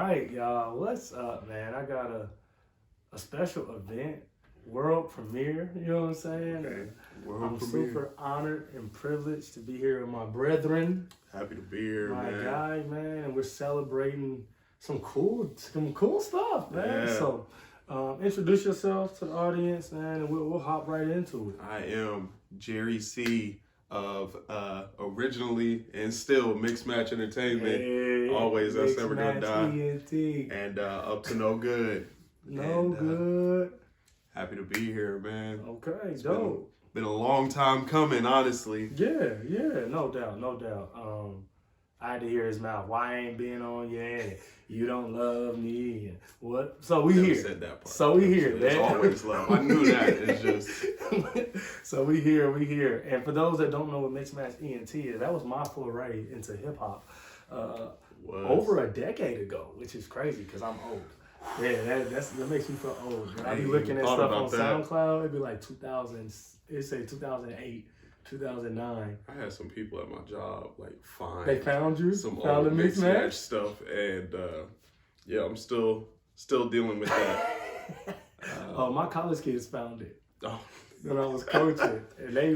right, y'all. What's up, man? I got a special event, world premiere. You know what I'm saying? Okay. World I'm premiere. super honored and privileged to be here with my brethren, Happy to be here, my man. guy, man, and we're celebrating some cool stuff, man. Yeah. So, introduce yourself to the audience, man, and we'll hop right into it. I am Jerry C. of originally and still Mixed Match Entertainment. Hey, Always Us Never Gonna Die. ENT. And up to no good. No good. Happy to be here, man. Okay, It's dope. Been a long time coming, honestly. Yeah, no doubt. I had to hear his mouth. Why I ain't been on yet? You don't love me. And what? So we Never here. said that part. So we here, It's man. always love. I knew that. It's just. So we here. And for those that don't know what Mixed Match ENT is, that was my foray into hip hop over a decade ago, which is crazy because I'm old. Yeah, that makes me feel old. Man. I be looking at stuff on SoundCloud. It'd be like 2000. It'd say 2008, 2009. I had some people at my job find. They found you. Some found old the Mixed Match stuff, and yeah, I'm still dealing with that. My college kids found it Oh, when I was coaching, and they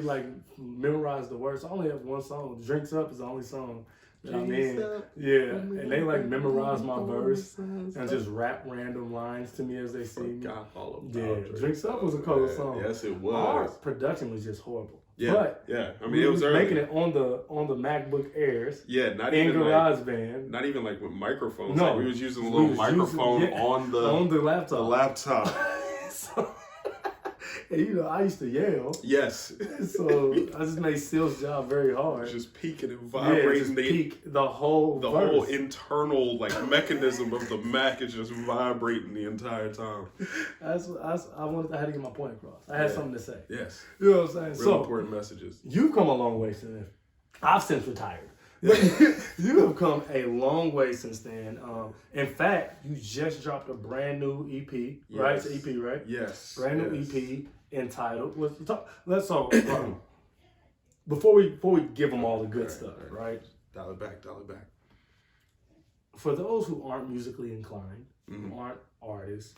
memorized the words. I only have one song. "Drinks Up" is the only song that I'm in. Yeah, and they memorized my verse and just rap random lines to me as they see me. Forgot all about Yeah, "Drinks Up" was a cold song. Yes, it was. Our production was just horrible. Yeah, but yeah. I mean, we it was early. making it on the MacBook Airs. Yeah, not in even GarageBand. not even with microphones. No, we was using a little microphone on the laptop. The laptop. So, and, I used to yell. Yes. So I just made Steele's job very hard. Just peaking and vibrating. The whole whole internal mechanism of the Mac is just vibrating the entire time. I had to get my point across. I had something to say. Yes. You know what I'm saying? Real important messages. You've come a long way since then. I've since retired. You have come a long way since then. In fact, you just dropped a brand new EP, right? It's an EP, right? Yes. Brand new EP entitled. Before we give them all the good stuff, right? Dial it back. For those who aren't musically inclined, who aren't artists,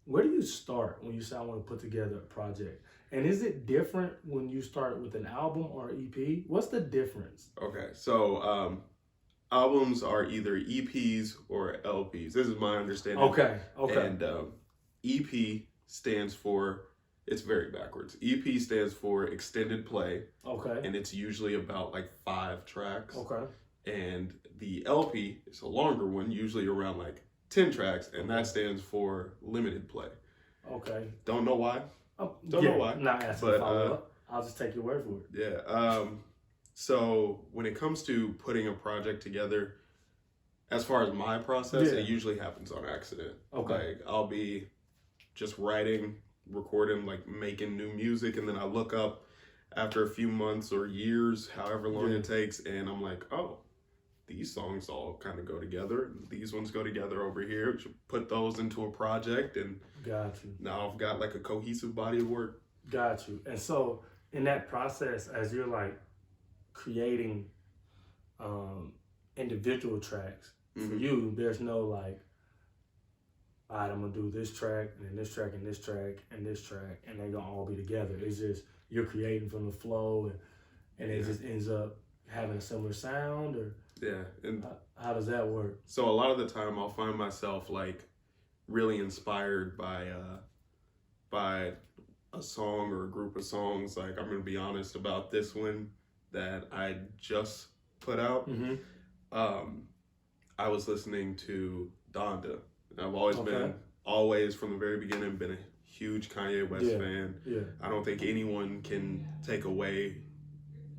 where do you start when you say I want to put together a project? And is it different when you start with an album or EP? What's the difference? Okay, so albums are either EPs or LPs. This is my understanding. Okay. And EP stands for, it's very backwards. EP stands for extended play. Okay. And it's usually about 5 tracks. Okay. And the LP is a longer one, usually around 10 tracks, and that stands for limited play. Okay. Don't know why. Don't know why. Not asking but follow up. I'll just take your word for it. Yeah. So when it comes to putting a project together, as far as my process, it usually happens on accident. Okay. I'll be just writing, recording, making new music, and then I look up after a few months or years, however long it takes, and I'm like, oh, these songs all kind of go together. These ones go together over here. Put those into a project, and got you. Now I've got a cohesive body of work. Got you. And so in that process, as you're creating individual tracks, for you, there's no all right, I'm gonna do this track and this track and this track and this track, and they're gonna all be together. It's just you're creating from the flow, and it just ends up having a similar sound, or and how does that work? So a lot of the time I'll find myself really inspired by a song or a group of songs. I'm gonna be honest about this one that I just put out. I was listening to Donda, and I've always from the very beginning been a huge Kanye West fan. Yeah. I don't think anyone can take away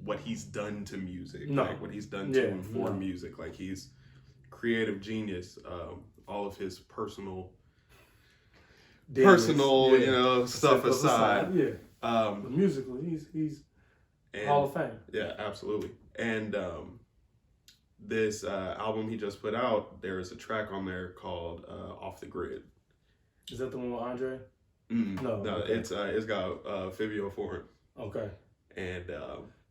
what he's done to music, what he's done to inform music. He's creative genius. All of his personal, stuff aside. But musically, he's Hall of Fame. Yeah, absolutely. And this album he just put out, there is a track on there called "Off the Grid." Is that the one with Andre? No, okay. It's got Fivio Foreign. Okay. And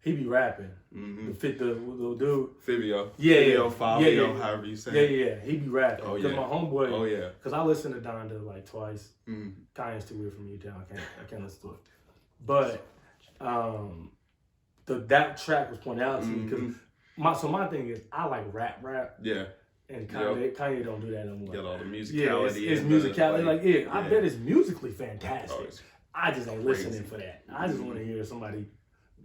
He be rapping. Mm-hmm. The dude. Fivio. Yeah, Fivio, Fabio, yeah. however you say it. Yeah. He be rapping. Oh, Because yeah. my homeboy. Oh, yeah. Because I listen to Donda like twice. Mm-hmm. Kanye's too weird for me, John. I can't listen to it. But that track was pointed out to me because my thing is I like rap. Yeah. And Kanye don't do that no more. Get all the musicality. Yeah, it's musicality. I bet it's musically fantastic. Oh, I just ain't listening for that. I just want to hear somebody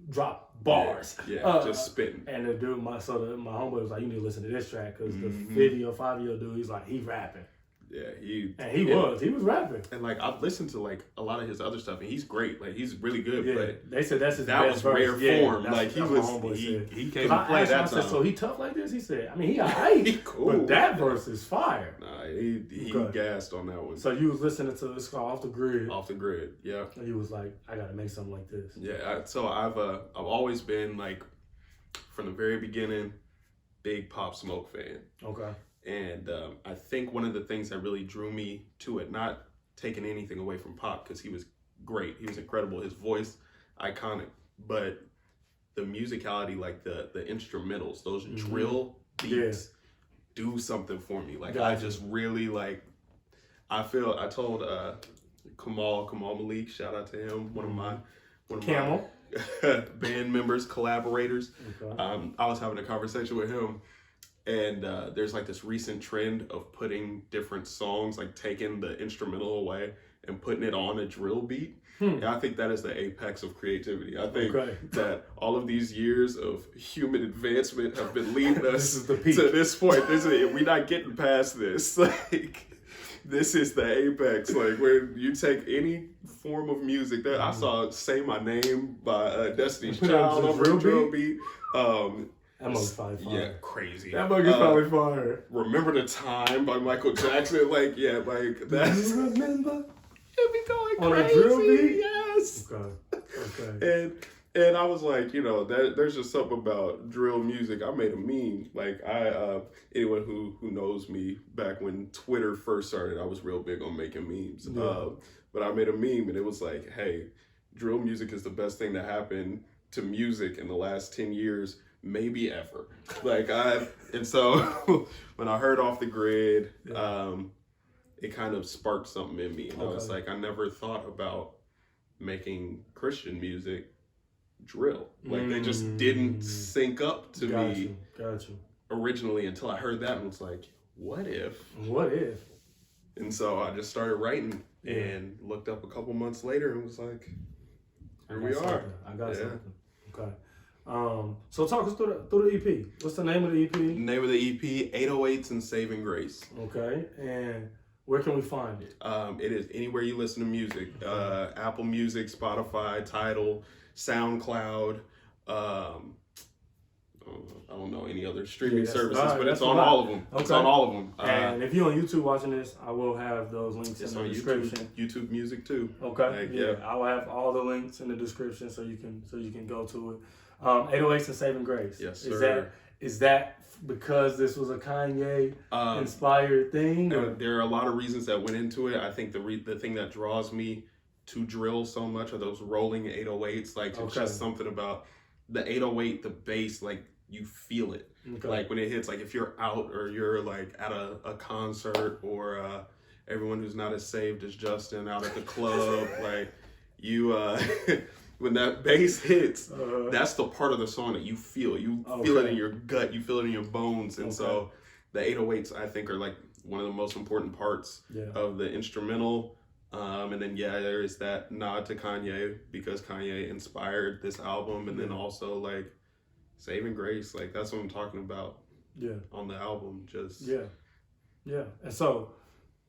drop bars. Yeah, just spitting. And the dude, my homeboy was like, you need to listen to this track because the Fivio dude, he's like, he rapping. Yeah, he was rapping. And like I've listened to like a lot of his other stuff, and he's great. Like he's really good. Yeah, but they said that's his that best was rare verse. form. Like he came to play that time. So he tough like this? He said, I mean, he alright. He cool. But that verse is fire. Nah, he gassed on that one. So you was listening to this called Off the Grid. Off the Grid, yeah. And he was like, I gotta make something like this. Yeah. So I've always been like, from the very beginning, big Pop Smoke fan. Okay. And I think one of the things that really drew me to it, not taking anything away from Pop, because he was great, he was incredible, his voice, iconic, but the musicality, like the instrumentals, those drill beats do something for me. Like I just really like, I told Kamal Malik, shout out to him, one of my band members, collaborators. Okay. I was having a conversation with him. And there's like this recent trend of putting different songs, like taking the instrumental away and putting it on a drill beat. And I think that is the apex of creativity. I think that all of these years of human advancement have been leading us to this point. We're not getting past this. Like, this is the apex. Like, when you take any form of music, that I saw "Say My Name" by Destiny's Child over a drill beat. That mug's probably fire. Yeah, crazy. That mug is probably fire. Remember the Time by Michael Jackson. Like, yeah, like that's. Remember? It be going on crazy. A drill beat? Yes. Okay. And I was like, there's just something about drill music. I made a meme. Like anyone who knows me, back when Twitter first started, I was real big on making memes. Yeah. But I made a meme and it was like, hey, drill music is the best thing to happen to music in the last 10 years. Maybe ever. And so when I heard Off the Grid, it kind of sparked something in me. And I was like, I never thought about making Christian music drill. Like they just didn't sync up to me originally until I heard that and was like, what if? And so I just started writing and looked up a couple months later and was like, here we are. I got something. Okay. So talk us through the EP. What's the name of the EP? Name of the EP, 808s and Saving Grace. Okay. And where can we find it? It is anywhere you listen to music. Apple Music, Spotify, Tidal, SoundCloud. I don't know any other streaming services, but it's on all of them. Okay. It's on all of them. And if you're on YouTube watching this, I will have those links in the description. YouTube Music too. Okay. I will have all the links in the description so you can go to it. 808s and Saving Grace. Yes, sir. Is that because this was a Kanye inspired thing? There are a lot of reasons that went into it. I think the thing that draws me to drill so much are those rolling 808s. Like it's just something about the 808, the bass, like you feel it. Okay. Like when it hits, like if you're out or you're like at a concert or everyone who's not as saved as Justin out at the club, like you when that bass hits, that's the part of the song that you feel. You feel it in your gut, you feel it in your bones. And so the 808s, I think, are like one of the most important parts of the instrumental. And then, there is that nod to Kanye because Kanye inspired this album. And then also, like, Saving Grace, like, that's what I'm talking about on the album. Just And so,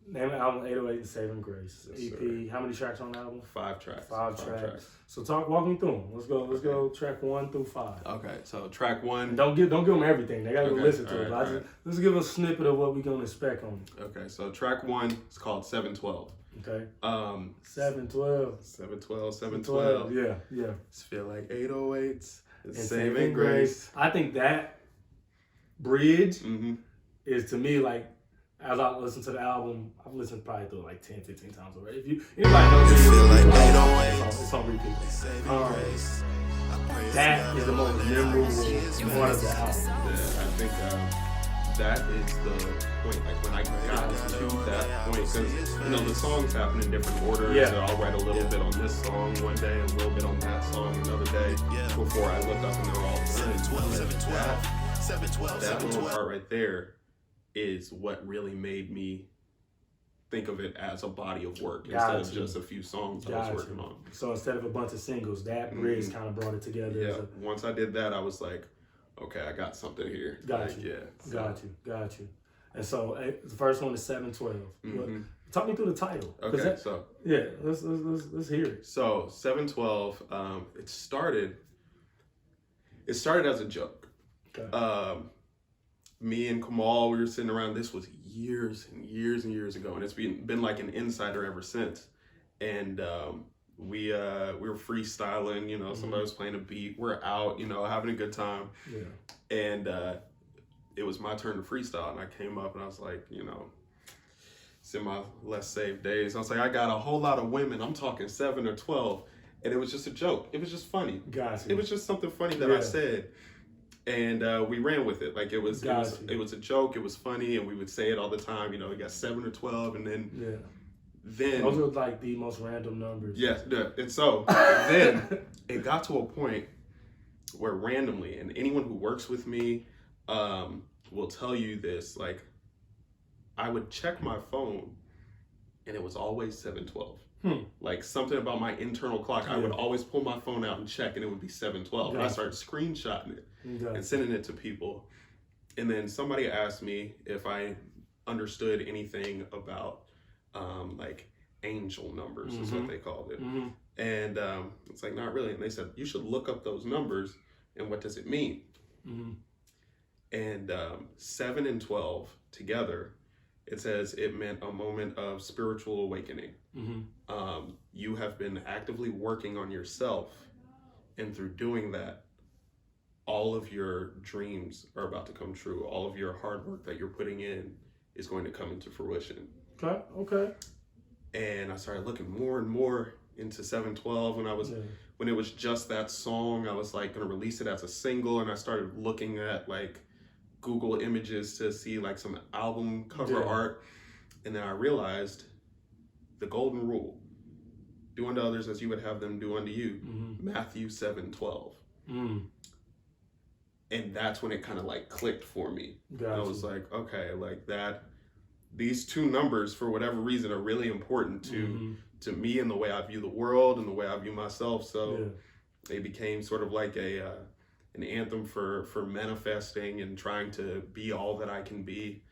name of the album 808 and Saving Grace. Yes, EP. Sir. How many tracks on the album? 5 tracks. 5 tracks. So walk me through them. Let's go track 1 through 5. Okay, so track 1. And don't give them everything. They gotta go listen to it. Let's give a snippet of what we're gonna expect on it. Okay, so track 1 is called 712. Okay. 712. 712. Yeah. Just feel like 808s and Saving Grace. I think that bridge is, to me, like, as I listen to the album, I've listened probably through it like 10, 15 times already. If anybody knows it, feel like 808s. It's on repeat. that is the most memorable part of the album. Yeah, I think that is the point. Like when I got to that point, because the songs happen in different orders. Yeah. So I'll write a little bit on this song one day, a little bit on that song another day, before I look up and they're all done. That little part right there is what really made me think of it as a body of work instead of just a few songs I was working on. So instead of a bunch of singles, that bridge kind of brought it together. Yeah. Once I did that, I was like, okay, I got something here. Got you. And so the first one is 712. Talk me through the title. Okay, let's hear it. So 712, it started as a joke. Okay. Me and Kamal, we were sitting around. This was years and years and years ago, and it's been like an insider ever since. And we were freestyling. Somebody was playing a beat. We're out, having a good time. Yeah. And it was my turn to freestyle, and I came up and I was like, it's in my less saved days. I was like, I got a whole lot of women. I'm talking 7 or 12, and it was just a joke. It was just funny. Gotcha. It was just something funny that I said. And we ran with it. Like it was a joke. It was funny, and we would say it all the time. We got 7 or 12, and then those were like the most random numbers. Yes, and so then it got to a point where randomly, and anyone who works with me will tell you this. Like I would check my phone, and it was always 712. Like something about my internal clock, I would always pull my phone out and check, and it would be 712. And I started screenshotting it and sending it to people. And then somebody asked me if I understood anything about like angel numbers is what they called it. And it's like, not really. And they said, you should look up those numbers and what does it mean? And 7 and 12 together, it says it meant a moment of spiritual awakening. You have been actively working on yourself, and through doing that, all of your dreams are about to come true. All of your hard work that you're putting in is going to come into fruition. Okay. And I started looking more and more into 712 when it was just that song. I was like going to release it as a single, and I started looking at like Google images to see like some album cover art, and then I realized the golden rule: do unto others as you would have them do unto you. Matthew 7:12. And that's when it kind of like clicked for me. I was like, okay, like that. These two numbers, for whatever reason, are really important to me and the way I view the world and the way I view myself. So they became sort of like an anthem for manifesting and trying to be all that I can be.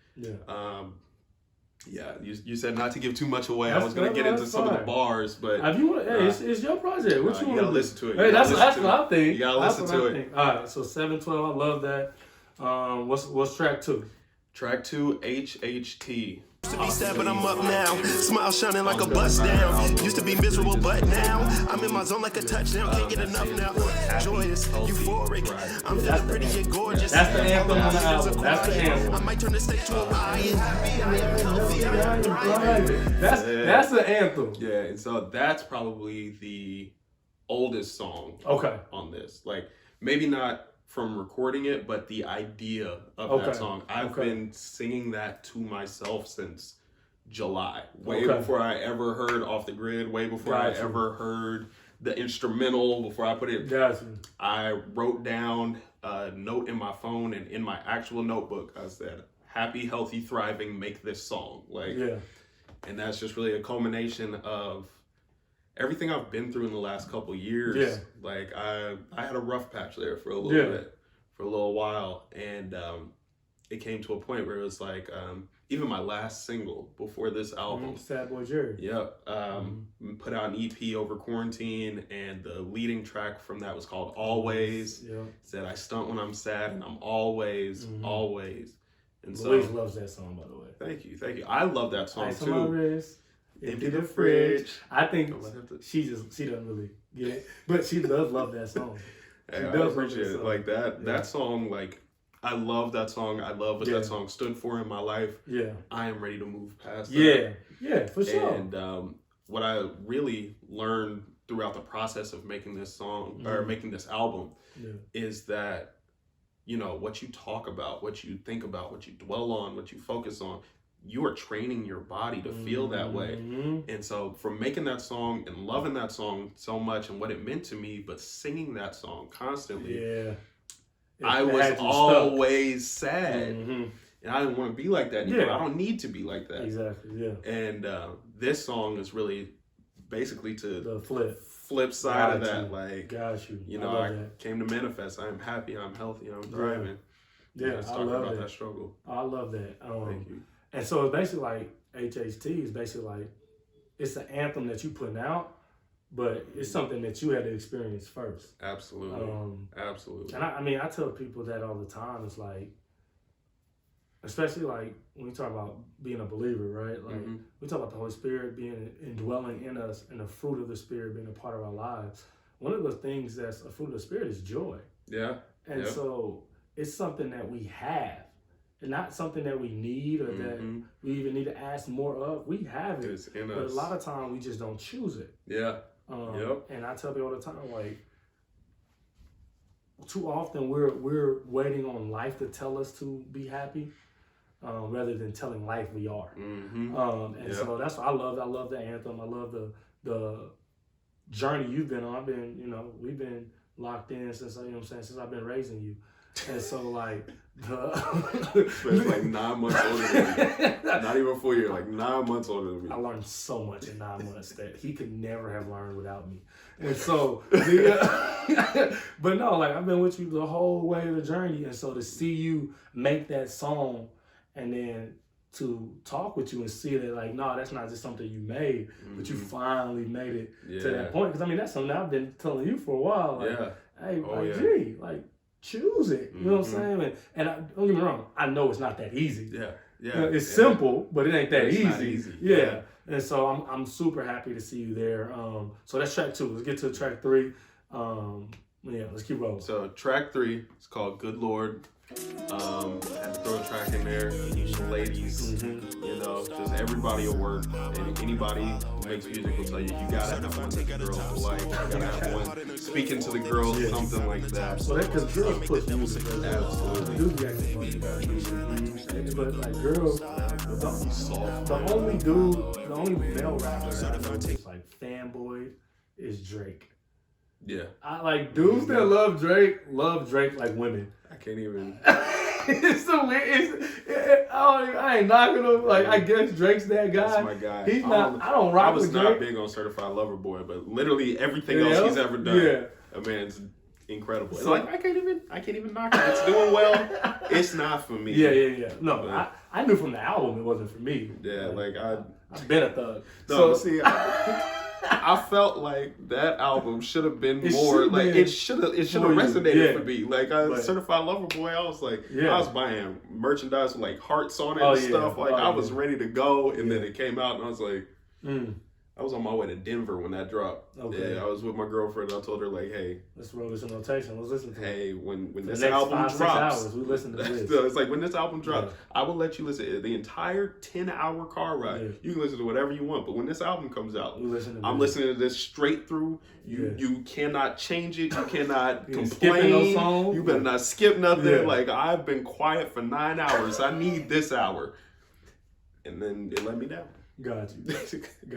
You said not to give too much away. I was going to get into some of the bars, but it's your project. What you want to listen to it? Hey, that's what I think. You gotta listen to it. All right, so 712, I love that. What's track 2? Track 2, HHT. Used to be sad, but I'm up now. Smile shining like a bust down. Used to be miserable, but now I'm in my zone like a touchdown. Can't get enough now. Joyous, euphoric. I'm feeling pretty and gorgeous. That's the anthem on the album. That's the anthem. I might turn the stage to a riot. That's the anthem. Yeah, and so that's probably the oldest song on this. Like, maybe not from recording it, but the idea of that song. I've been singing that to myself since July. Way before I ever heard Off the Grid, way before I ever heard the instrumental, before I put it. I wrote down a note in my phone, and in my actual notebook, I said, happy, healthy, thriving, make this song. And that's just really a culmination of everything I've been through in the last couple years. Like I had a rough patch there for a little bit, for a little while, and it came to a point where it was like even my last single before this album, Sad Boy Jerry. Put out an EP over quarantine, and the leading track from that was called Always. Said I stunt when I'm sad, and I'm always. And Louise loves that song, by the way. Thank you. I love that song Ice too. on my wrist. Empty the fridge. I think she doesn't really get it, but she does love that song. I appreciate it. Like that song, like I love that song. I love what that song stood for in my life. I am ready to move past that. Yeah, for sure. And what I really learned throughout the process of making this song or making this album is that, you know, what you talk about, what you think about, what you dwell on, what you focus on, you are training your body to feel that way. And so from making that song and loving that song so much and what it meant to me, but singing that song constantly, I was always sad. And I didn't want to be like that anymore. I don't need to be like that. Exactly, And this song is really basically to the flip side of that. Like, you know, I came to manifest. I am happy. I'm healthy. I'm thriving. Let's talk about that struggle. I love that. Thank you. And so it's basically like HHT is basically like it's an anthem that you putting out, but it's something that you had to experience first. Absolutely. Absolutely. And I mean, I tell people that all the time. It's like, especially like when we talk about being a believer, right? Like we talk about the Holy Spirit being indwelling in us and the fruit of the Spirit being a part of our lives. One of the things that's a fruit of the Spirit is joy. Yeah. And so it's something that we have. And not something that we need or that we even need to ask more of. We have it, but a lot of times we just don't choose it. And I tell people all the time, like, too often we're waiting on life to tell us to be happy, rather than telling life we are. So that's what I love. I love the anthem. I love the journey you've been on. I've been, you know, we've been locked in since, you know what I'm saying, since I've been raising you. And so, like, it's like 9 months older than me. Not even 4 years, like 9 months older than me. I learned so much in 9 months that he could never have learned without me. And so, but no, like, I've been with you the whole way of the journey. And so to see you make that song and then to talk with you and see that, like, no, that's not just something you made, but you finally made it to that point. Because, I mean, that's something I've been telling you for a while. Like, hey, gee, like, choose it. You know what I'm saying? And don't get me wrong, I know it's not that easy. It's simple, but it ain't that easy. Not easy. And so I'm super happy to see you there. So that's track 2. Let's get to track 3. Let's keep rolling. So track 3 is called Good Lord. I had to throw a track in there. Ladies, you know, just everybody will work. And anybody who makes music will tell you, you gotta have one that the girls will like. You gotta have one speaking to the girls, something like that. So that's because girls push music. Absolutely. Dudes get but like girls, the only male rapper that I know is like fanboy is Drake. Yeah. I like dudes that love Drake like women. I can't even. It's so weird. I ain't knocking him. Like, I guess Drake's that guy. That's my guy. He's not. I don't rock with Drake. I was not big on Certified Lover Boy, but literally everything else he's ever done, a man's incredible. So, like, I can't even knock it. It's doing well. It's not for me. Yeah. No, but I knew from the album it wasn't for me. Yeah, like I've been a thug. No, see. I felt like that album should have been more like it should have resonated for me. Like Certified Lover Boy, I was like I was buying merchandise with like hearts on it and stuff. Like I was ready to go, and then it came out, and I was like, I was on my way to Denver when that dropped. Okay. Yeah, I was with my girlfriend. I told her like, hey, let's roll this in rotation. Let's listen to it. Hey, when this album drops, 5-6 hours, we listen to this. It's like when this album drops, I will let you listen to the entire 10-hour car ride. Yeah. You can listen to whatever you want, but when this album comes out, I'm listening to this straight through. You cannot change it. You cannot complain. No song. You better not skip nothing. Yeah. Like I've been quiet for 9 hours. I need this hour, and then it let me down. Got you.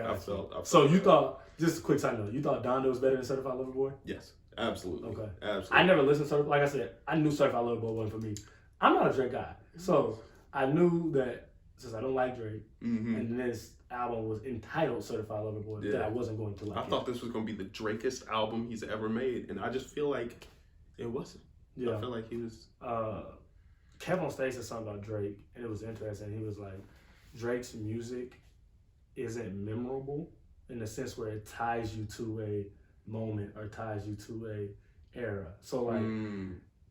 I felt so you thought, just a quick side note, you thought Donda was better than Certified Lover Boy? Yes, absolutely. Okay. Absolutely. I never listened to, like I said, I knew Certified Lover Boy wasn't for me. I'm not a Drake guy. So I knew that since I don't like Drake, and this album was entitled Certified Lover Boy, that I wasn't going to like I thought this was going to be the Drakest album he's ever made, and I just feel like it wasn't. Yeah. I feel like he was... Kevin on stage said something about Drake, and it was interesting. He was like, Drake's music isn't memorable in the sense where it ties you to a moment or ties you to a era. So like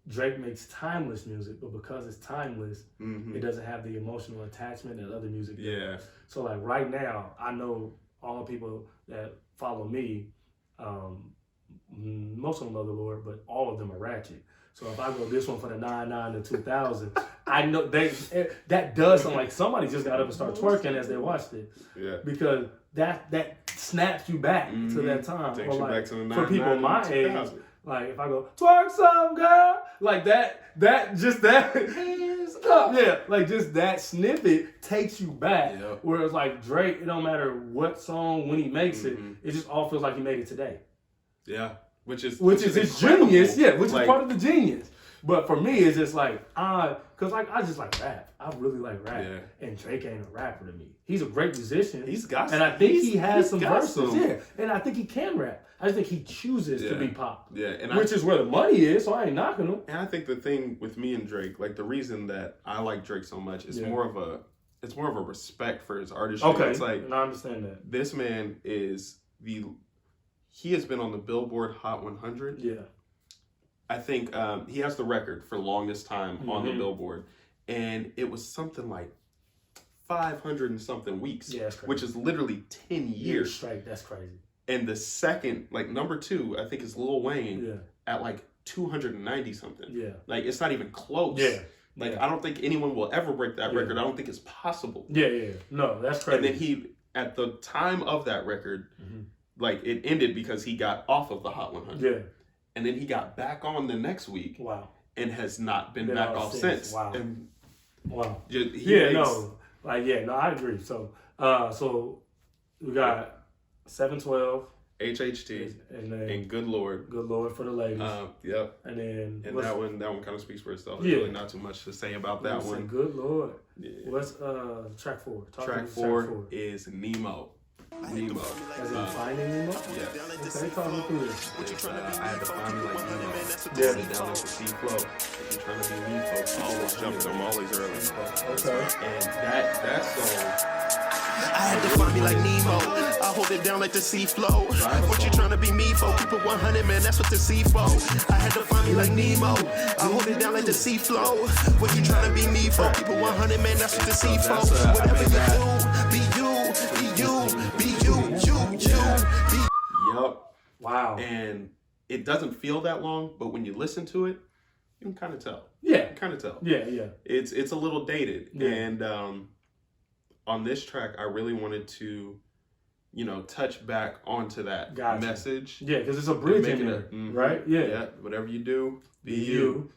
Drake makes timeless music, but because it's timeless, it doesn't have the emotional attachment that other music does. Yeah. So like right now, I know all the people that follow me, most of them love the Lord, but all of them are ratchet. So if I go this one for the 99 to 2000, I know that does sound like somebody just got up and started twerking as they watched it. Yeah. Because that snaps you back to that time. Takes or you like, back to the for people my age, 2000. like if I go twerk some girl, like that yeah, like just that snippet takes you back. Yep. Whereas like Drake, it don't matter what song when he makes it just all feels like he made it today. Yeah, which is his incredible. genius, yeah, which like, is part of the genius. But for me, it's just like cause like I just like rap. I really like rap, and Drake ain't a rapper to me. He's a great musician. He's got, and I think he has some verses. some. Yeah, and I think he can rap. I just think he chooses to be pop. Yeah, and which is where the money is. So I ain't knocking him. And I think the thing with me and Drake, like the reason that I like Drake so much is more of a respect for his artistry. Okay, it's like, and I understand that. This man is he has been on the Billboard Hot 100. Yeah. I think he has the record for longest time on the Billboard, and it was something like 500 and something weeks, which is literally 10 years straight. That's crazy. And the second, like number 2, I think is Lil Wayne at like 290 something. Yeah, like it's not even close. Yeah, like I don't think anyone will ever break that record. I don't think it's possible. Yeah. No, that's crazy. And then he, at the time of that record, like it ended because he got off of the Hot 100. Yeah. And then he got back on the next week. Wow. And has not been back off since. Wow. And wow. I agree. So, so we got 712, HHT, and Good Lord. Good Lord for the ladies. Yep. And then that one kind of speaks for itself. There's really not too much to say about that one. Good Lord. Yeah. What's track 4? Track 4 is Nemo. As in Finding Nemo? Yeah. Okay, talk me through this. I had to find me like Nemo. Yeah. Down at the sea flow. If you're trying to be me, folks, always jumping on always early. Okay. And that song. I had to find me like Nemo. I hold it down like the sea flow. What you trying to be me for? Keep it 100, man, that's what the sea for. I had to find me like Nemo. I hold it down like the sea flow. What you trying to be me for? Keep it 100, man, that's what the sea for. Whatever you do, be you. Yup. Wow. And it doesn't feel that long, but when you listen to it, you can kind of tell. Yeah. You can kind of tell. Yeah. It's a little dated. Yeah. And on this track, I really wanted to, touch back onto that message. Yeah, because it's a bridge in there, right? Yeah. Yeah. Whatever you do, be you.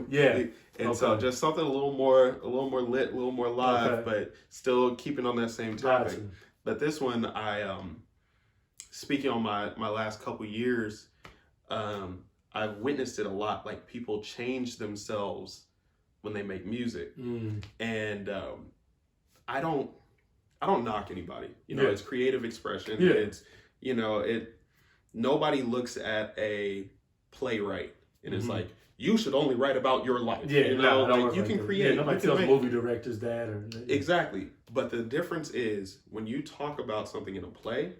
Yeah. And so just something a little more lit, a little more live, but still keeping on that same topic. Gotcha. But this one, I speaking on my last couple years, I've witnessed it a lot. Like people change themselves when they make music, and I don't knock anybody. It's creative expression. Yeah. It's nobody looks at a playwright and it's like, you should only write about your life. Yeah, you can create. Yeah, nobody tells movie directors that. Exactly. But the difference is when you talk about something in a play,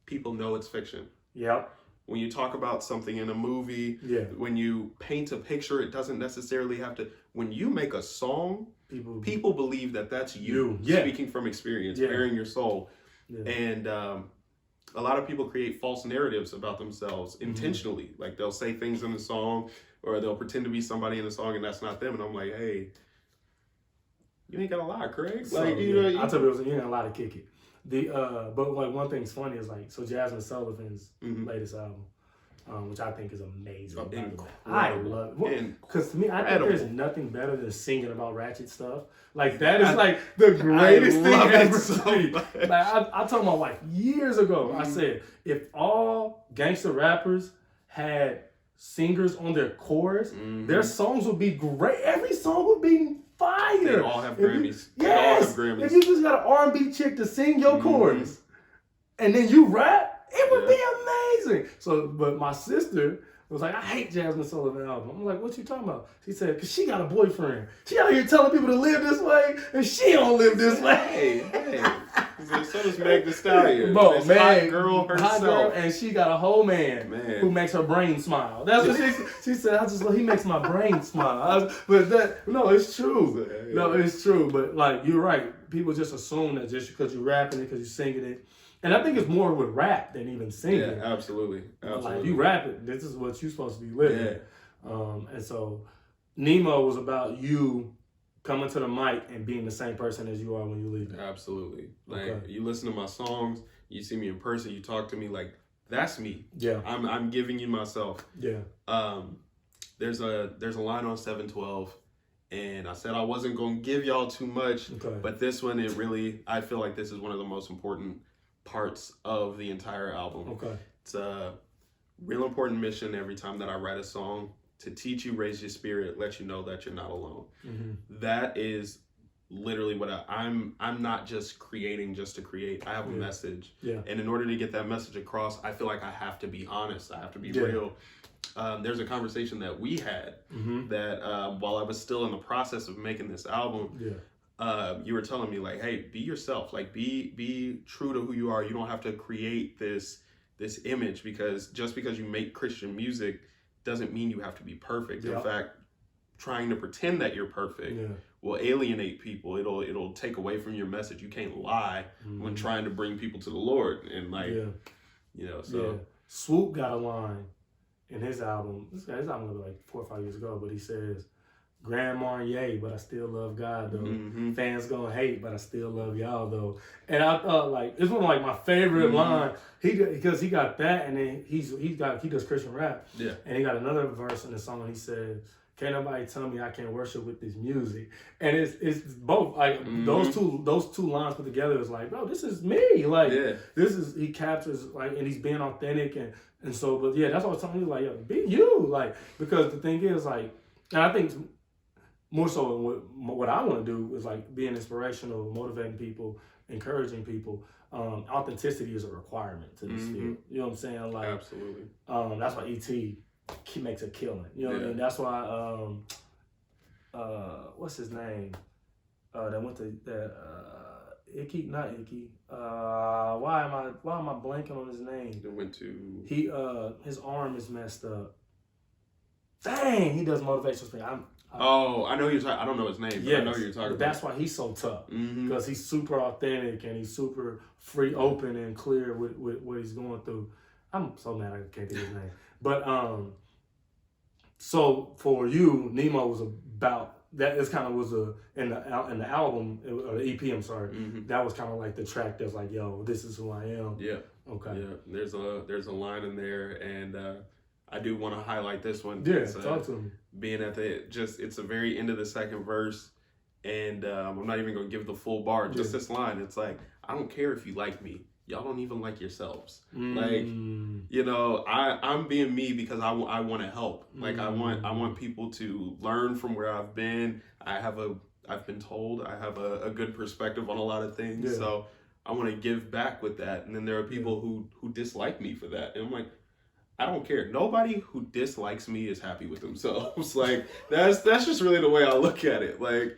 people know it's fiction. Yep. When you talk about something in a movie, when you paint a picture, it doesn't necessarily have to. When you make a song, people believe that that's you speaking from experience, bearing your soul. Yeah. And a lot of people create false narratives about themselves intentionally. Like they'll say things in the song, or they'll pretend to be somebody in the song, and that's not them. And I'm like, hey, you ain't gotta lie, Craig. So, like I tell you, you ain't gotta lie to kick it. But like one thing's funny is like, so Jasmine Sullivan's latest album, which I think is amazing. I love it. Because to me, I think there's nothing better than singing about ratchet stuff. Like that is like the greatest thing ever seen. Like I told my wife years ago, I said, if all gangster rappers had singers on their chorus, their songs would be great. Every song would be fire. They all have Grammys. Yes. If you just got an R&B chick to sing your chorus, and then you rap, it would be amazing. So, but my sister was like, I hate Jasmine Sullivan album. I'm like, what you talking about? She said, because she got a boyfriend. She out here telling people to live this way, and she don't live this way. Hey. So does Meg Thee Stallion. Bro, Meg, hot girl herself. Hot girl, and she got a whole man who makes her brain smile. That's what she said. He makes my brain smile. It's true. No, it's true. But like, you're right. People just assume that just because you're rapping it, because you're singing it. And I think it's more with rap than even singing. Yeah, absolutely. Like, you rap it, this is what you're supposed to be living. Yeah. And so Nemo was about you coming to the mic and being the same person as you are when you leave. Absolutely. Like you listen to my songs, you see me in person, you talk to me, like that's me. Yeah. I'm giving you myself. Yeah. There's a line on 712, and I said I wasn't gonna give y'all too much, but this one I feel like this is one of the most important parts of the entire album. Okay. It's a real important mission every time that I write a song, to teach you, raise your spirit, let you know that you're not alone. Mm-hmm. That is literally what I'm not just creating just to create. I have a message. Yeah. And in order to get that message across, I feel like I have to be honest. I have to be real. There's a conversation that we had that while I was still in the process of making this album, you were telling me like, hey, be yourself. Like be true to who you are. You don't have to create this image, because just because you make Christian music doesn't mean you have to be perfect. In fact, trying to pretend that you're perfect will alienate people. It'll take away from your message. You can't lie when trying to bring people to the Lord. And like, you know, so. Swoop got a line in his album. His album was like 4 or 5 years ago, but he says, Grandma, yay, but I still love God, though. Fans gonna hate, but I still love y'all, though. And I thought, like, it's one of like my favorite line. Because he got that, and then he does Christian rap. Yeah. And he got another verse in the song, and he said, can't nobody tell me I can't worship with this music. And it's both like those two lines put together is like, bro, this is me. Like this is, he captures like, and he's being authentic, and so, but yeah, that's what I was telling you, like, yo, be you, like, because the thing is, like, and I think more so what I want to do is like being inspirational, motivating people, encouraging people. Authenticity is a requirement to this field. You know what I'm saying? Like, absolutely. That's why E.T. makes a killing. You know what I mean? That's why what's his name? That went to that Icky, not Icky. Why am I blanking on his name? That went to his arm is messed up. Dang, he does motivational speaking. I know you're talking. I don't know his name, but I know you're talking about. That's why he's so tough, because he's super authentic and he's super free, open, and clear with what he's going through. I'm so mad I can't think of his name. But so for you, Nemo was about that. This kind of was in the album or the EP. I'm sorry, that was kind of like the track that's like, yo, this is who I am. Yeah. Okay. Yeah. There's a line in there, and I do want to highlight this one. Yeah. Talk to me. Being at it's the very end of the second verse, and I'm not even gonna give the full bar. Just this line. It's like, I don't care if you like me. Y'all don't even like yourselves. Like, you know, I'm being me because I want to help. Like, I want people to learn from where I've been. I've been told I have a good perspective on a lot of things. So I want to give back with that. And then there are people who dislike me for that. And I'm like, I don't care. Nobody who dislikes me is happy with themselves. Like, that's just really the way I look at it. Like,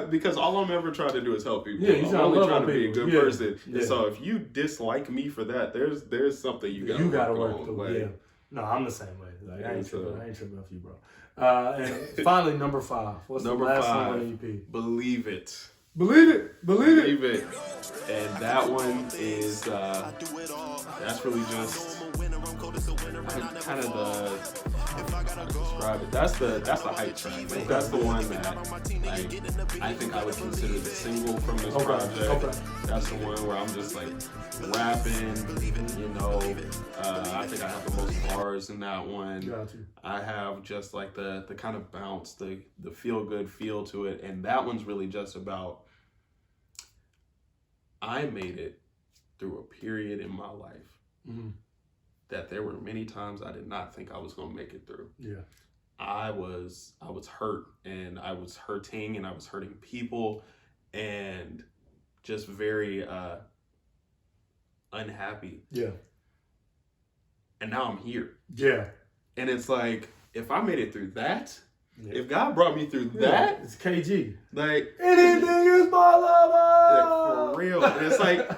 because all I'm ever trying to do is help people. Yeah, I'm only trying to be a good person. Yeah. So if you dislike me for that, there's something you gotta work through. Like, yeah. No, I'm the same way. Like, I ain't tripping off you, bro. And finally, number 5. What's the last song on the EP? Believe It. Believe it. Believe it. And that one is that's really just kind of describe it. That's the hype track. That's the one that I think I would consider the single from this project. Okay. That's the one where I'm just like rapping, you know. I think I have the most bars in that one. Got you. I have just like the kind of bounce, the feel good feel to it, and that one's really just about I made it through a period in my life that there were many times I did not think I was going to make it through. Yeah. I was hurt, and I was hurting, and I was hurting people, and just very unhappy. Yeah. And now I'm here. Yeah. And it's like, if I made it through that, if God brought me through that, it's KG. Like, anything is my lover. Like, for real. And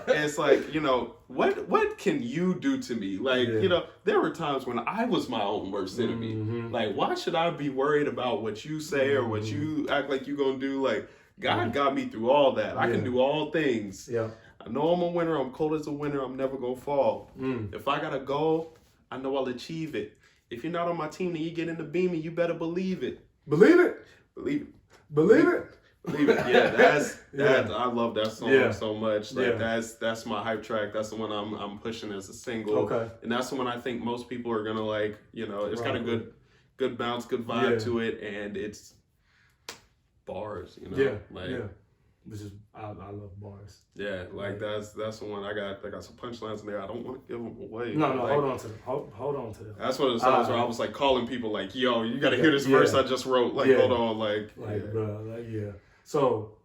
it's like, you know, what can you do to me? Like, you know, there were times when I was my own worst enemy. Like, why should I be worried about what you say or what you act like you gonna do? Like, God got me through all that. I can do all things. Yeah. I know I'm a winner. I'm cold as a winner. I'm never gonna fall. If I got a goal, I know I'll achieve it. If you're not on my team and you get in the beam, and you better believe it. Believe it. Believe it. Believe it. Believe it. Yeah, that's Yeah. that. I love that song so much. Like Yeah. that's my hype track. That's the one I'm pushing as a single. Okay. And that's the one I think most people are gonna like. You know, it's got a good bounce, good vibe Yeah. to it, and it's bars. You know, Yeah. like Yeah. Which is I love bars. yeah, like that's the one I got some punchlines in there. I don't want to give them away. No, like, hold on to them. Hold on to them. That's one of the songs where I was like calling people like, yo, you gotta hear this Yeah. verse I just wrote. Like, Yeah. hold on, like Bro, like yeah. So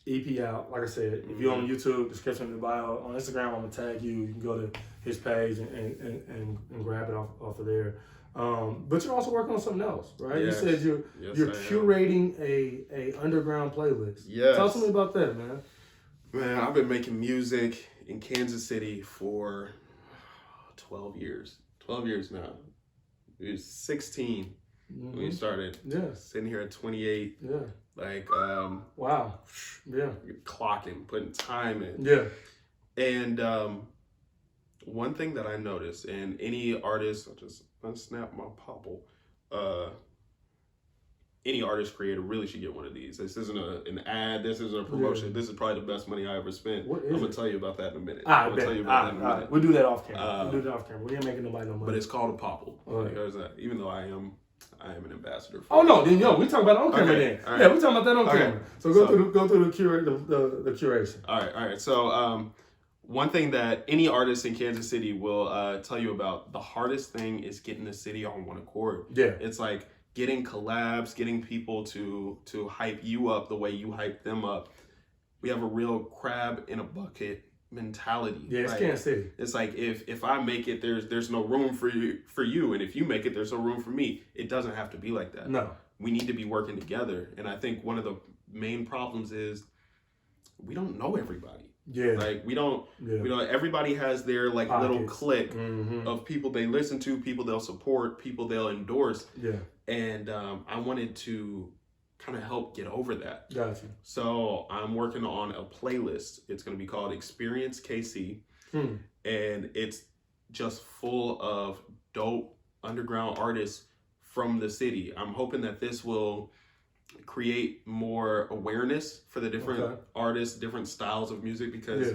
EP out, like I said, if you're on YouTube, description in the bio. On Instagram, I'm gonna tag you. You can go to his page and grab it off of there. But you're also working on something else, right? Yes. You said you're curating a underground playlist. Yes. Talk to me about that, man. Man, I've been making music in Kansas City for 12 years. 12 years now. It was 16 when we started. Yeah. Sitting here at 28. Yeah. Like, Wow. Yeah. clocking, putting time in. Yeah. And one thing that I noticed, and any artist, I'll just unsnap my popple, any artist creator really should get one of these. This isn't an ad, this isn't a promotion. This is probably the best money I ever spent. I'm going to tell you about that in a minute. I'm going to tell you about that in a minute. We'll do that off camera. We ain't making nobody no money. But it's called a popple. Right. Because even though I am an ambassador for Oh no, then we talk about it on camera then. All right. Yeah, we talking about that on Okay. camera. So go through the curation. All right. So one thing that any artist in Kansas City will tell you about, the hardest thing is getting the city on one accord. Yeah. It's like getting collabs, getting people to hype you up the way you hype them up. We have a real crab in a bucket mentality. Yeah, it's like, Kansas City. It's like if I make it, there's no room for you, and if you make it, there's no room for me. It doesn't have to be like that. No. We need to be working together, and I think one of the main problems is we don't know everybody. Yeah. Like we don't everybody has their like little clique Mm-hmm. of people they listen to, people they'll support, people they'll endorse. Yeah. And I wanted to kind of help get over that. Gotcha. So I'm working on a playlist. It's going to be called Experience KC. And it's just full of dope underground artists from the city. I'm hoping that this will create more awareness for the different artists, different styles of music, because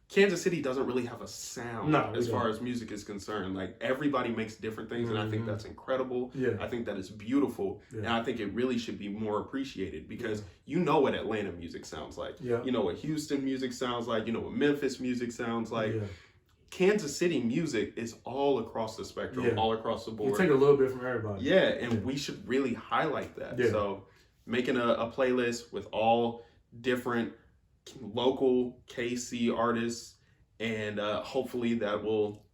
Kansas City doesn't really have a sound as far as music is concerned. Like everybody makes different things, and I think that's incredible. Yeah. I think that is beautiful, and I think it really should be more appreciated, because you know what Atlanta music sounds like. Yeah. You know what Houston music sounds like. You know what Memphis music sounds like. Kansas City music is all across the spectrum, all across the board. You take a little bit from everybody. Yeah, and we should really highlight that. Yeah. So making a playlist with all different local KC artists, and hopefully that will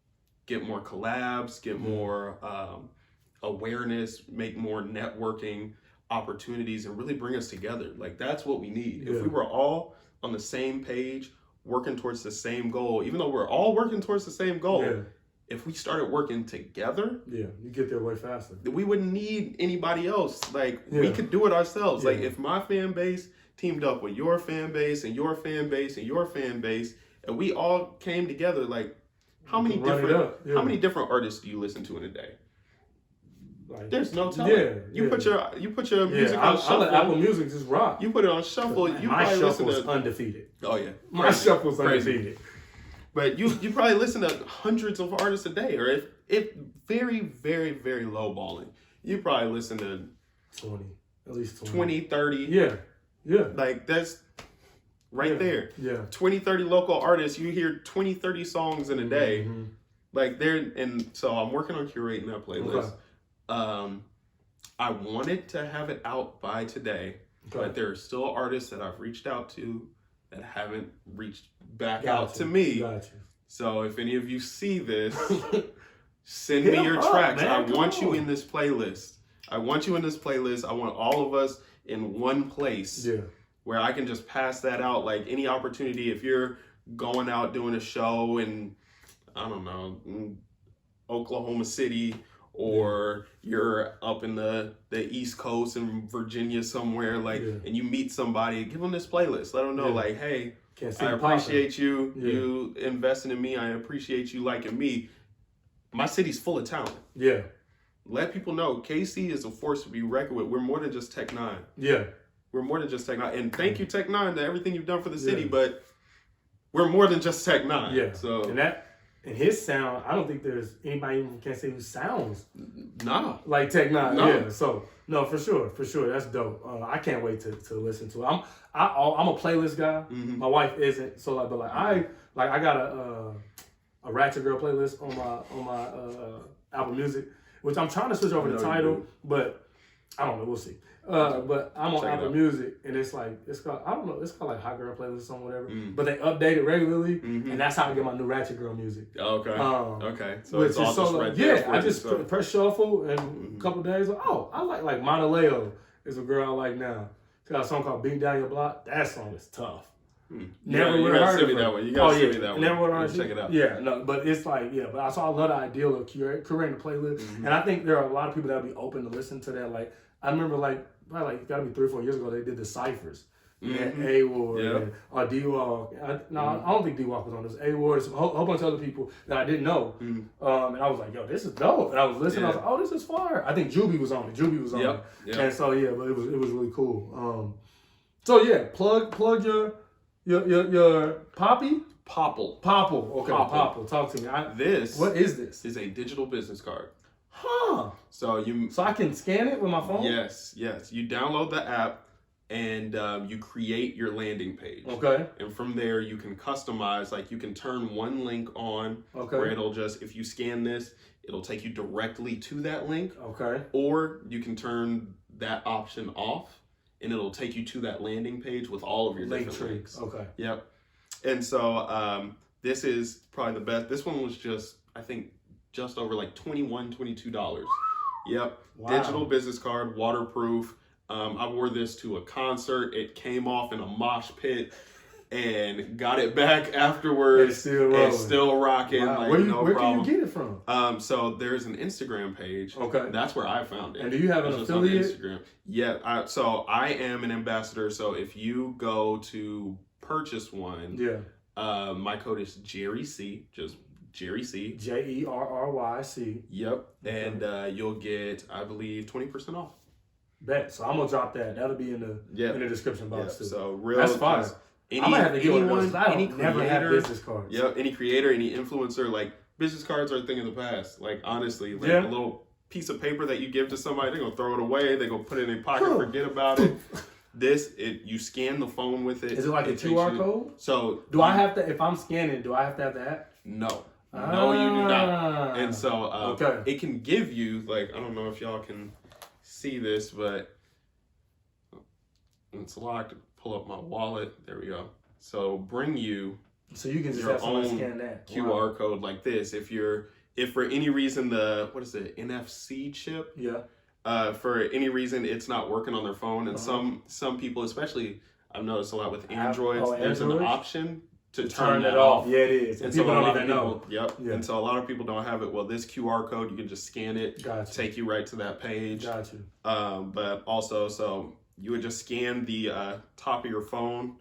get more collabs, get more awareness, make more networking opportunities, and really bring us together. Like that's what we need. If we were all on the same page, working towards the same goal, even though we're all working towards the same goal, if we started working together, you get there way faster. we wouldn't need anybody else. Like we could do it ourselves. Like if my fan base teamed up with your fan base and your fan base and your fan base, and we all came together, like how many different artists do you listen to in a day? Like, there's no telling. You put your music on shuffle. I let Apple Music just rock. You put it on shuffle. You my probably listen shuffle's to undefeated. Oh yeah, my shuffle's undefeated. But you probably listen to hundreds of artists a day, or if very, very, very low balling, you probably listen to 20, at least 20, 30. Yeah. Like that's right there. Yeah. 20, 30 local artists, you hear 20, 30 songs in a day. Like and so I'm working on curating that playlist. I wanted to have it out by today, but there are still artists that I've reached out to that haven't reached back out to me. So if any of you see this, send me your tracks. Man, I want you in this playlist. I want all of us in one place where I can just pass that out. Like any opportunity, if you're going out doing a show in, I don't know, in Oklahoma City, or you're up in the East Coast in Virginia somewhere, like, and you meet somebody, give them this playlist. Let them know, like, hey, I appreciate you investing in me. I appreciate you liking me. My city's full of talent. let people know KC is a force to be reckoned with. We're more than just Tech 9. Yeah. We're more than just Tech 9. And thank you, Tech 9, to everything you've done for the city, but we're more than just Tech 9. Yeah. So and his sound, I don't think there's anybody even can say who sounds like Tech 9. No. Yeah. So no, for sure. That's dope. I can't wait to listen to it. I'm a playlist guy. Mm-hmm. My wife isn't. So I got a Ratchet Girl playlist on my Apple Music, which I'm trying to switch over to Tidal, but I don't know. We'll see. But I'm on Apple Music, and it's called like Hot Girl Playlist or something, whatever. But they update it regularly, and that's how I get my new Ratchet Girl music. Okay. Okay. So which it's all is so just right there. I just press shuffle, and a couple days, I like Monaleo is a girl I like now. She got a song called "Beat Down Your Block." That song is tough. Never would have heard of it. You gotta send me that one. Never would have heard check it out. Yeah, no, but it's like, but I love the ideal of curating the playlist, and I think there are a lot of people that would be open to listen to that. Like I remember, probably gotta be 3 or 4 years ago, they did the ciphers. A-Ward and D-Walk. I don't think D-Walk was on this. A-Ward, a whole bunch of other people that I didn't know. And I was like, yo, this is dope. And I was listening, I was like, oh, this is fire. I think Juby was on it. Yep. And so, but it was really cool. Plug your Poppy? Popple. Okay, Popple. Talk to me. What is this? Is a digital business card. Huh. So I can scan it with my phone? Yes. You download the app and you create your landing page. Okay. And from there you can customize, like you can turn one link on where it'll just, if you scan this, it'll take you directly to that link. Okay. Or you can turn that option off and it'll take you to that landing page with all of your different links. Okay. Yep. And so this is probably the best. This one was just, I think, just over like $21, $22. Yep. Wow. Digital business card, waterproof. I wore this to a concert. It came off in a mosh pit and got it back afterwards. It's still rocking. Wow. Like, where can you get it from? So there's an Instagram page. Okay. That's where I found it. And do you have an affiliate? Instagram. Yeah. So I am an ambassador. So if you go to purchase one, my code is Jerry C. Just Jerry C. JERRYC. Yep. Okay. And you'll get, I believe, 20% off. Bet. So I'm gonna drop that. That'll be in the description box too. So that's fine. I might have to get one of those. I don't never have business cards. Yep. Any creator, any influencer, like business cards are a thing of the past. Like honestly, like a little piece of paper that you give to somebody, they're gonna throw it away. They're gonna put it in their pocket, forget about it. You scan the phone with it. Is it like a QR code? So do I have to? If I'm scanning, do I have to have the app? No. No, you do not. And so it can give you, like, I don't know if y'all can see this, but it's locked. Pull up my wallet. There we go. So bring you you can just your have someone own scan that. QR code like this. If for any reason NFC chip? Yeah. For any reason it's not working on their phone, and some people, especially I've noticed a lot with Androids, there's an option to turn that off. Yeah, it is. And people don't even know. Yep. Yeah. And so a lot of people don't have it. Well, this QR code, you can just scan it, take you right to that page. Gotcha. But also, so you would just scan the top of your phone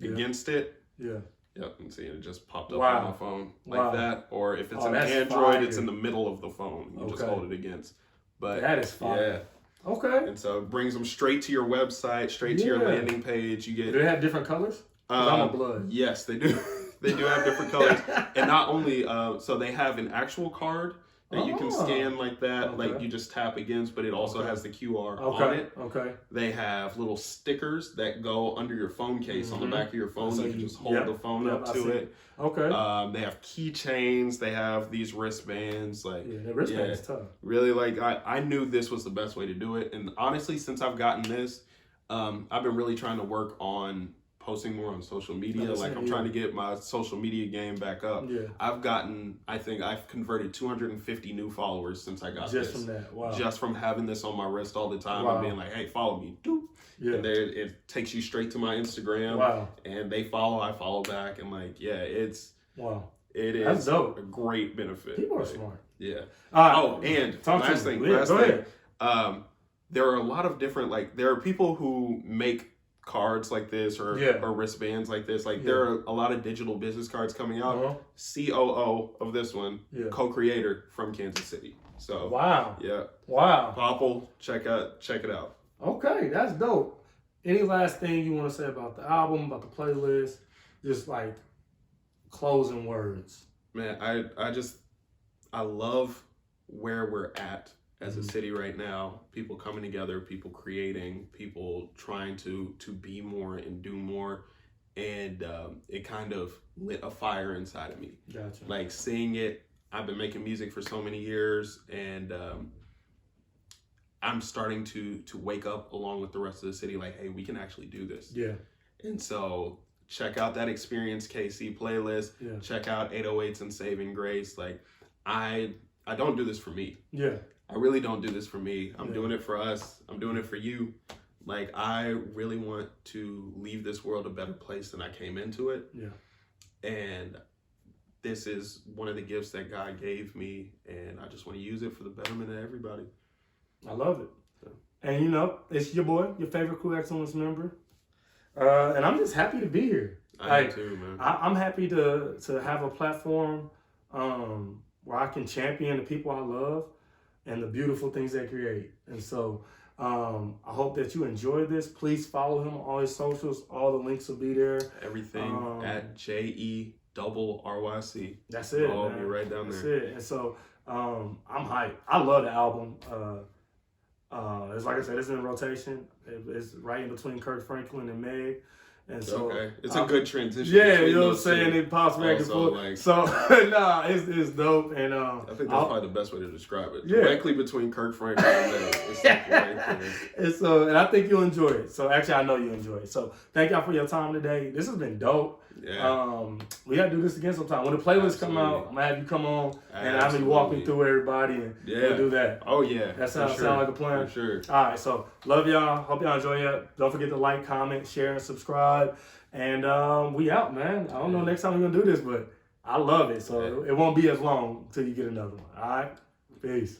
against it. Yeah. Yep. And see, it just popped up on my phone like that. Or if it's an Android, it's in the middle of the phone. You just hold it against. But that is fine. Yeah. Okay. And so it brings them straight to your website, straight to your landing page. You get. Do they have different colors? I'm a blood. Yes, they do. They do have different colors. And not only, so they have an actual card that you can scan like that, like you just tap against, but it also has the QR on it. Okay. They have little stickers that go under your phone case on the back of your phone. So you can just hold the phone up to it. Okay. They have keychains. They have these wristbands. Like, the wristband is tough. Really, like, I knew this was the best way to do it. And honestly, since I've gotten this, I've been really trying to work on posting more on social media. I'm trying to get my social media game back up. Yeah. I think I've converted 250 new followers since I got this. Just from that. Wow. Just from having this on my wrist all the time and being like, hey, follow me. Doop. Yeah. And it takes you straight to my Instagram. Wow. And they follow, I follow back. And it is a great benefit. People are smart. Yeah. And last thing. There are a lot of different, there are people who make cards like this or wristbands like this. There are a lot of digital business cards coming out. COO of this one, co-creator from Kansas City. So wow. yeah. Wow. Popple, check it out. Okay, that's dope. Any last thing you want to say about the album, about the playlist? Just like closing words. Man, I love where we're at as a city right now. People coming together, people creating, people trying to be more and do more. And it kind of lit a fire inside of me. Gotcha. Like seeing it, I've been making music for so many years, and I'm starting to wake up along with the rest of the city like, hey, we can actually do this. Yeah. And so check out that Experience KC playlist. Yeah. Check out 808s and Saving Grace. Like, I don't do this for me. Yeah. I really don't do this for me. I'm doing it for us. I'm doing it for you. Like, I really want to leave this world a better place than I came into it. Yeah. And this is one of the gifts that God gave me, and I just want to use it for the betterment of everybody. I love it. And you know, it's your boy, your favorite Crew Excellence member. And I'm just happy to be here. I am too, man. I'm happy to have a platform where I can champion the people I love and the beautiful things they create. And so I hope that you enjoyed this. Please follow him on all his socials. All the links will be there. Everything at JERYC. That's it. I'll man. be right down That's there. it. And so I'm hyped. I love the album. It's like I said, it's in rotation. It's right in between Kirk Franklin and Meg. And so okay. It's a good transition. Yeah, you know what I'm saying? It pops back and forth. Like, so nah, it's dope. And I think that's probably the best way to describe it. Yeah. Directly between Kirk Franklin and Meg. It's like right there. And I think you'll enjoy it. So actually I know you enjoy it. So thank y'all for your time today. This has been dope. Yeah. We gotta do this again sometime. When the playlist come out, I'm gonna have you come on and I'll be walking through everybody and we'll do that. Oh yeah. That sound like a plan. For sure. Alright, so love y'all. Hope y'all enjoy it. Don't forget to like, comment, share, and subscribe. And we out, man. I don't know next time we're gonna do this, but I love it. So it won't be as long until you get another one. Alright? Peace.